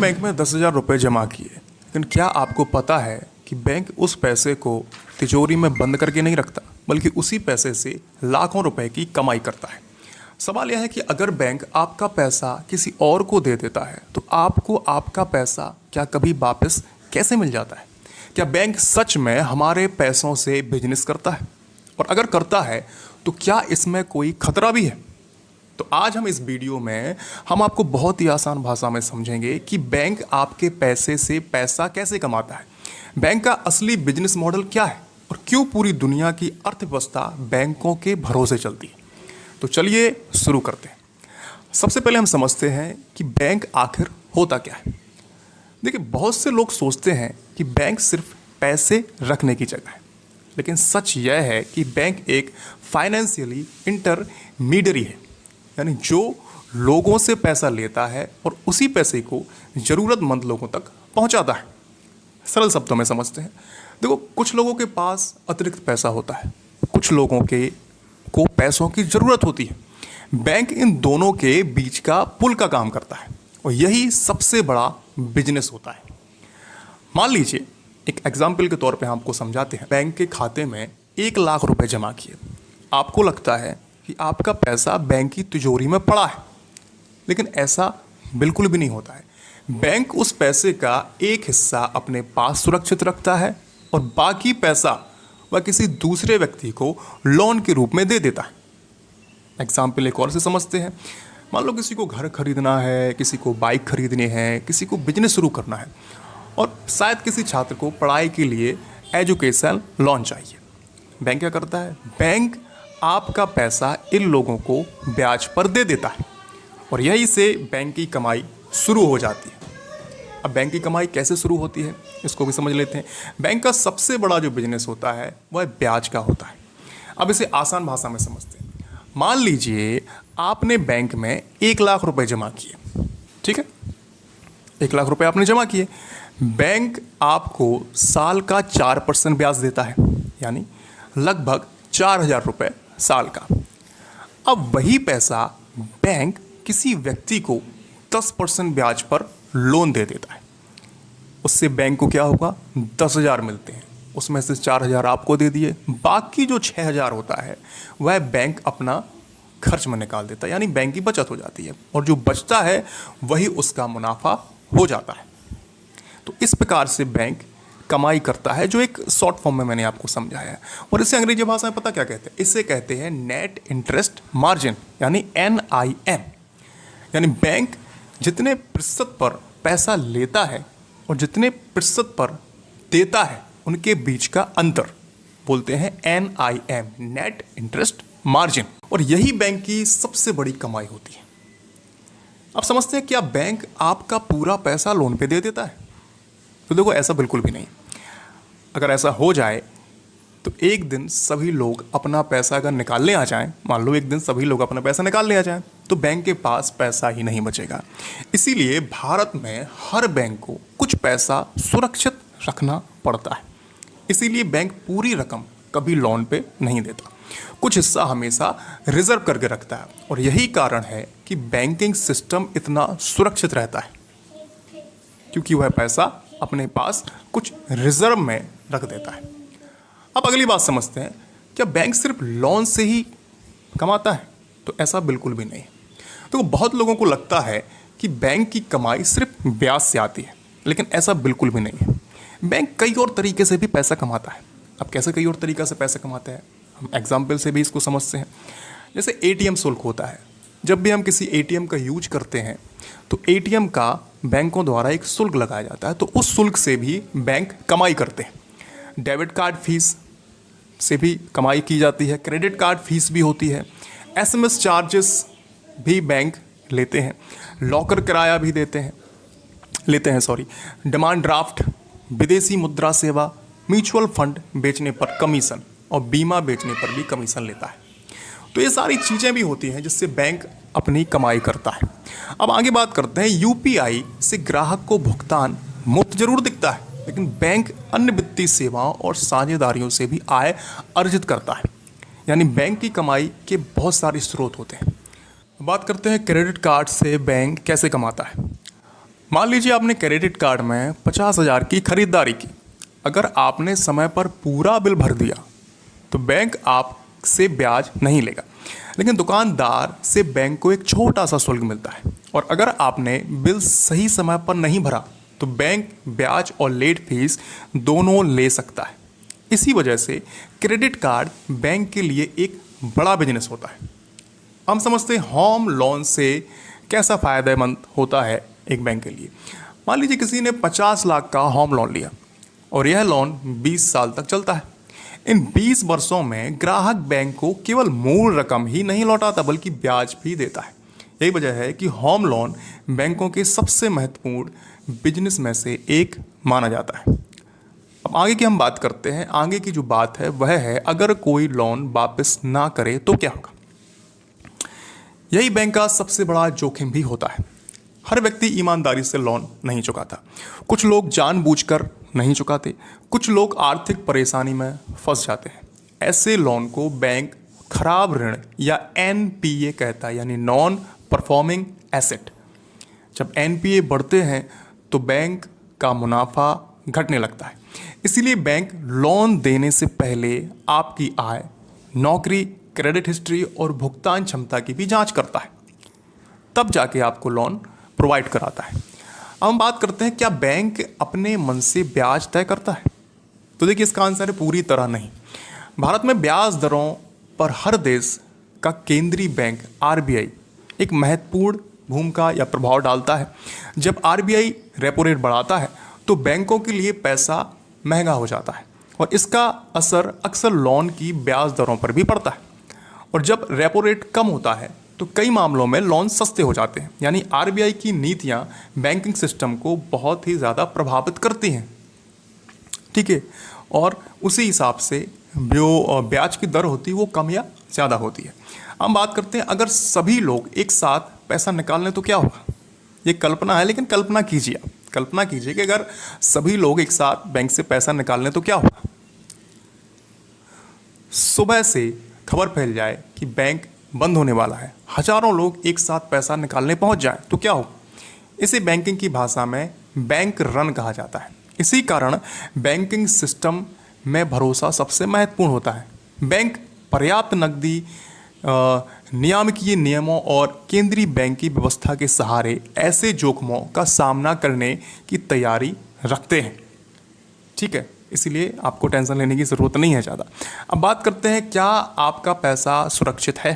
Bank में 10,000 रुपये जमा किए, लेकिन क्या आपको पता है कि बैंक उस पैसे को तिजोरी में बंद करके नहीं रखता, बल्कि उसी पैसे से लाखों रुपए की कमाई करता है। सवाल यह है कि अगर बैंक आपका पैसा किसी और को दे देता है तो आपको आपका पैसा क्या कभी वापस कैसे मिल जाता है? क्या बैंक सच में हमारे पैसों से बिजनेस करता है? और अगर करता है तो क्या इसमें कोई खतरा भी है? तो आज हम इस वीडियो में हम आपको बहुत ही आसान भाषा में समझेंगे कि बैंक आपके पैसे से पैसा कैसे कमाता है, बैंक का असली बिजनेस मॉडल क्या है और क्यों पूरी दुनिया की अर्थव्यवस्था बैंकों के भरोसे चलती है। तो चलिए शुरू करते हैं। सबसे पहले हम समझते हैं कि बैंक आखिर होता क्या है। देखिए, बहुत से लोग सोचते हैं कि बैंक सिर्फ पैसे रखने की जगह है, लेकिन सच यह है कि बैंक एक फाइनेंशियली इंटरमीडियरी है, यानी जो लोगों से पैसा लेता है और उसी पैसे को ज़रूरतमंद लोगों तक पहुंचाता है। सरल शब्दों में समझते हैं। देखो, कुछ लोगों के पास अतिरिक्त पैसा होता है, कुछ लोगों को पैसों की ज़रूरत होती है। बैंक इन दोनों के बीच का पुल का काम करता है और यही सबसे बड़ा बिजनेस होता है। मान लीजिए, एक एग्जाम्पल के तौर पे हम आपको समझाते हैं। बैंक के खाते में 1,00,000 रुपए जमा किए। आपको लगता है कि आपका पैसा बैंक की तिजोरी में पड़ा है, लेकिन ऐसा बिल्कुल भी नहीं होता है। बैंक उस पैसे का एक हिस्सा अपने पास सुरक्षित रखता है और बाकी पैसा वह किसी दूसरे व्यक्ति को लोन के रूप में दे देता है। एग्जाम्पल एक और से समझते हैं। मान लो किसी को घर खरीदना है, किसी को बाइक खरीदनी है, किसी को बिजनेस शुरू करना है और शायद किसी छात्र को पढ़ाई के लिए एजुकेशन लोन चाहिए। बैंक क्या करता है? बैंक आपका पैसा इन लोगों को ब्याज पर दे देता है और यहीं से बैंक की कमाई शुरू हो जाती है। अब बैंक की कमाई कैसे शुरू होती है, इसको भी समझ लेते हैं। बैंक का सबसे बड़ा जो बिजनेस होता है वह ब्याज का होता है। अब इसे आसान भाषा में समझते हैं। मान लीजिए आपने बैंक में 1,00,000 रुपए जमा किए, ठीक है? 1,00,000 रुपए आपने जमा किए। बैंक आपको साल का 4% ब्याज देता है, यानी लगभग 4,000 रुपए साल का। अब वही पैसा बैंक किसी व्यक्ति को 10% ब्याज पर लोन दे देता है। उससे बैंक को क्या होगा? 10,000 मिलते हैं, उसमें से 4,000 आपको दे दिए, बाकी जो 6,000 होता है वह बैंक अपना खर्च में निकाल देता है, यानी बैंक की बचत हो जाती है और जो बचता है वही उसका मुनाफा हो जाता है। तो इस प्रकार से बैंक कमाई करता है, जो एक शॉर्ट फॉर्म में मैंने आपको समझाया है। और इसे अंग्रेजी भाषा में पता क्या कहते हैं? इसे कहते हैं नेट इंटरेस्ट मार्जिन, यानी NIM। यानी बैंक जितने प्रतिशत पर पैसा लेता है और जितने प्रतिशत पर देता है उनके बीच का अंतर बोलते हैं NIM, नेट इंटरेस्ट मार्जिन। और यही बैंक की सबसे बड़ी कमाई होती है। अब समझते हैं, क्या बैंक आपका पूरा पैसा लोन पे दे देता है? तो देखो, ऐसा बिल्कुल भी नहीं। अगर ऐसा हो जाए तो एक दिन सभी लोग अपना पैसा अगर निकालने आ जाएं, मान लो एक दिन सभी लोग अपना पैसा निकालने आ जाएं, तो बैंक के पास पैसा ही नहीं बचेगा। इसीलिए भारत में हर बैंक को कुछ पैसा सुरक्षित रखना पड़ता है। इसीलिए बैंक पूरी रकम कभी लोन पे नहीं देता, कुछ हिस्सा हमेशा रिजर्व करके रखता है। और यही कारण है कि बैंकिंग सिस्टम इतना सुरक्षित रहता है, क्योंकि वह पैसा अपने पास कुछ रिजर्व में रख देता है। अब अगली बात समझते हैं, क्या बैंक सिर्फ लोन से ही कमाता है? तो ऐसा बिल्कुल भी नहीं है। तो बहुत लोगों को लगता है कि बैंक की कमाई सिर्फ ब्याज से आती है, लेकिन ऐसा बिल्कुल भी नहीं है। बैंक कई और तरीके से भी पैसा कमाता है। अब कैसे कई और तरीक़ा से पैसा कमाता है, हम एग्जाम्पल से भी इसको समझते हैं। जैसे ATM शुल्क होता है। जब भी हम किसी ATM का यूज करते हैं तो ATM का बैंकों द्वारा एक शुल्क लगाया जाता है, तो उस शुल्क से भी बैंक कमाई करते हैं। डेबिट कार्ड फीस से भी कमाई की जाती है, क्रेडिट कार्ड फीस भी होती है, SMS चार्जेस भी बैंक लेते हैं, लॉकर किराया भी लेते हैं, डिमांड ड्राफ्ट, विदेशी मुद्रा सेवा, म्यूचुअल फंड बेचने पर कमीशन और बीमा बेचने पर भी कमीशन लेता है। तो ये सारी चीज़ें भी होती हैं जिससे बैंक अपनी कमाई करता है। अब आगे बात करते हैं, UPI से ग्राहक को भुगतान मुफ्त जरूर दिखता है, लेकिन बैंक अन्य वित्तीय सेवाओं और साझेदारियों से भी आय अर्जित करता है। यानी बैंक की कमाई के बहुत सारे स्रोत होते हैं। बात करते हैं क्रेडिट कार्ड से बैंक कैसे कमाता है। मान लीजिए आपने क्रेडिट कार्ड में 50,000 की खरीदारी की। अगर आपने समय पर पूरा बिल भर दिया तो बैंक आपसे ब्याज नहीं लेगा, लेकिन दुकानदार से बैंक को एक छोटा सा शुल्क मिलता है। और अगर आपने बिल सही समय पर नहीं भरा तो बैंक ब्याज और लेट फीस दोनों ले सकता है। इसी वजह से क्रेडिट कार्ड बैंक के लिए एक बड़ा बिजनेस होता है। हम समझते हैं होम लोन से कैसा फ़ायदेमंद होता है एक बैंक के लिए। मान लीजिए किसी ने 50 लाख का होम लोन लिया और यह लोन 20 साल तक चलता है। इन 20 वर्षों में ग्राहक बैंक को केवल मूल रकम ही नहीं लौटाता बल्कि ब्याज भी देता है। यही वजह है कि होम लोन बैंकों के सबसे महत्वपूर्ण बिजनेस में से एक माना जाता है। अब आगे की हम बात करते हैं। आगे की जो बात है वह है, अगर कोई लोन वापस ना करे तो क्या होगा। यही बैंक का सबसे बड़ा जोखिम भी होता है। हर व्यक्ति ईमानदारी से लोन नहीं चुकाता। कुछ लोग जानबूझकर नहीं चुकाते, कुछ लोग आर्थिक परेशानी में फंस जाते हैं। ऐसे लोन को बैंक खराब ऋण या एनपीए कहता है, यानी नॉन परफॉर्मिंग एसेट। जब एनपीए बढ़ते हैं तो बैंक का मुनाफा घटने लगता है। इसीलिए बैंक लोन देने से पहले आपकी आय, नौकरी, क्रेडिट हिस्ट्री और भुगतान क्षमता की भी जांच करता है, तब जाके आपको लोन प्रोवाइड कराता है। अब हम बात करते हैं, क्या बैंक अपने मन से ब्याज तय करता है? तो देखिए, इसका आंसर है पूरी तरह नहीं। भारत में ब्याज दरों पर हर देश का केंद्रीय बैंक आरबीआई एक महत्वपूर्ण भूमिका या प्रभाव डालता है। जब आरबीआई रेपो रेट बढ़ाता है तो बैंकों के लिए पैसा महंगा हो जाता है और इसका असर अक्सर लोन की ब्याज दरों पर भी पड़ता है। और जब रेपो रेट कम होता है तो कई मामलों में लोन सस्ते हो जाते हैं। यानी आरबीआई की नीतियां बैंकिंग सिस्टम को बहुत ही ज़्यादा प्रभावित करती हैं, ठीक है। और उसी हिसाब से जो ब्याज की दर होती है वो कम या ज़्यादा होती है। हम बात करते हैं, अगर सभी लोग एक साथ पैसा निकाल लें तो क्या होगा। ये कल्पना है, लेकिन कल्पना कीजिए, कल्पना कीजिए कि अगर सभी लोग एक साथ बैंक से पैसा निकाल लें तो क्या होगा। सुबह से खबर फैल जाए कि बैंक बंद होने वाला है, हजारों लोग एक साथ पैसा निकालने पहुंच जाएं तो क्या हो। इसे बैंकिंग की भाषा में बैंक रन कहा जाता है। इसी कारण बैंकिंग सिस्टम में भरोसा सबसे महत्वपूर्ण होता है। बैंक पर्याप्त नकदी, नियामकीय नियमों और केंद्रीय बैंक की व्यवस्था के सहारे ऐसे जोखिमों का सामना करने की तैयारी रखते हैं, ठीक है। इसीलिए आपको टेंशन लेने की ज़रूरत नहीं है ज़्यादा। अब बात करते हैं, क्या आपका पैसा सुरक्षित है।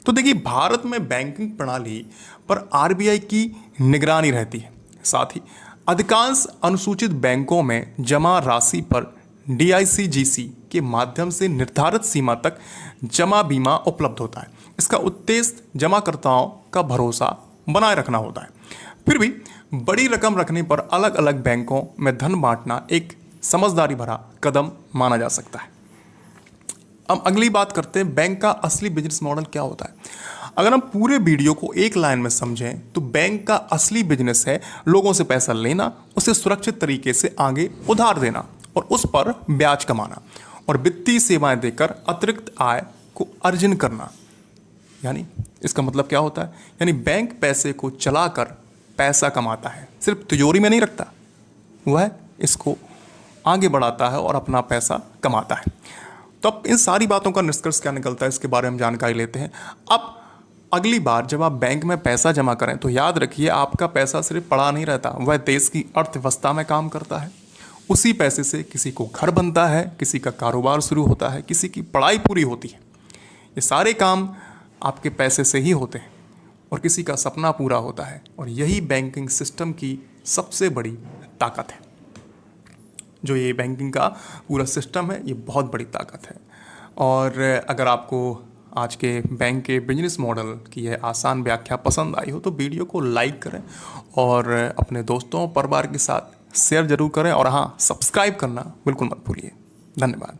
तो देखिए, भारत में बैंकिंग प्रणाली पर आरबीआई की निगरानी रहती है। साथ ही अधिकांश अनुसूचित बैंकों में जमा राशि पर डीआईसीजीसी के माध्यम से निर्धारित सीमा तक जमा बीमा उपलब्ध होता है। इसका उद्देश्य जमाकर्ताओं का भरोसा बनाए रखना होता है। फिर भी बड़ी रकम रखने पर अलग अलग बैंकों में धन बांटना एक समझदारी भरा कदम माना जा सकता है। अब अगली बात करते हैं, बैंक का असली बिजनेस मॉडल क्या होता है। अगर हम पूरे वीडियो को एक लाइन में समझें तो बैंक का असली बिजनेस है लोगों से पैसा लेना, उसे सुरक्षित तरीके से आगे उधार देना और उस पर ब्याज कमाना और वित्तीय सेवाएं देकर अतिरिक्त आय को अर्जन करना। यानी इसका मतलब क्या होता है, यानी बैंक पैसे को चलाकर पैसा कमाता है, सिर्फ तिजोरी में नहीं रखता, वह इसको आगे बढ़ाता है और अपना पैसा कमाता है। तो अब इन सारी बातों का निष्कर्ष क्या निकलता है, इसके बारे में जानकारी लेते हैं। अब अगली बार जब आप बैंक में पैसा जमा करें तो याद रखिए, आपका पैसा सिर्फ पड़ा नहीं रहता, वह देश की अर्थव्यवस्था में काम करता है। उसी पैसे से किसी को घर बनता है, किसी का कारोबार शुरू होता है, किसी की पढ़ाई पूरी होती है। ये सारे काम आपके पैसे से ही होते हैं और किसी का सपना पूरा होता है। और यही बैंकिंग सिस्टम की सबसे बड़ी ताकत है। जो ये बैंकिंग का पूरा सिस्टम है, ये बहुत बड़ी ताकत है। और अगर आपको आज के बैंक के बिजनेस मॉडल की यह आसान व्याख्या पसंद आई हो तो वीडियो को लाइक करें और अपने दोस्तों परिवार के साथ शेयर जरूर करें। और हाँ, सब्सक्राइब करना बिल्कुल मत भूलिए। धन्यवाद।